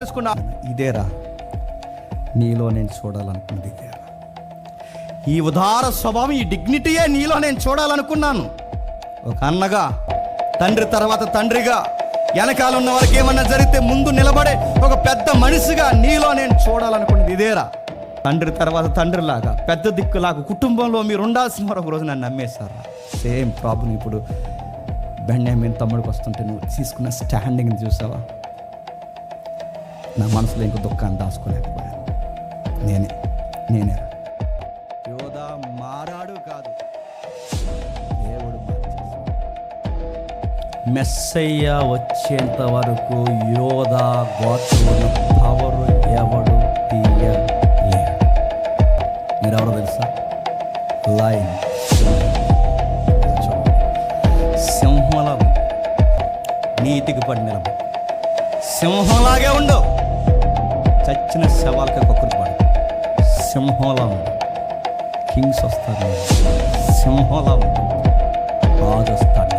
చేసుకున్నా ఇదేరా నీలో నేను చూడాలనుకున్నది ఇదేరా. ఈ ఉదార స్వభావం, ఈ డిగ్నిటీయే నీలో నేను చూడాలనుకున్నాను. ఒక అన్నగా, తండ్రి తర్వాత తండ్రిగా, వెనకాల ఉన్న వారికి ఏమన్నా జరిగితే ముందు నిలబడే ఒక పెద్ద మనిషిగా నీలో నేను చూడాలనుకున్నది ఇదేరా. తండ్రి తర్వాత తండ్రిలాగా, పెద్ద దిక్కులాగా కుటుంబంలో మీరు ఉండాల్సిన వారు ఒక రోజు నన్ను నమ్మేశారా. సేమ్ ప్రాబ్లం ఇప్పుడు బెన్యామీన్ తమ్ముడికి వస్తుంటే నువ్వు తీసుకున్న స్టాండింగ్ చూసావా? నా మనసులో ఇంకో దుఃఖాన్ని దాచుకోలేకపోయాను. నేనే యోధా మారాడు కాదు, దేవుడు మార్చేశాడు. మెస్సయ్య వచ్చేంత వరకు యోధా గోత్రమున పవరు ఎవడు తీయలేడు. మీరెవరో తెలుసా? లైన్ సింహంలా నీతికి పడి నిలబడి సింహంలాగే ఉండవు. చచ్చిన శవాలకి కొక్కురు పడు. సింహంలా ఉండు. కింగ్స్ వస్తారు, సింహంలా ఉండు. రాజు వస్తాడు.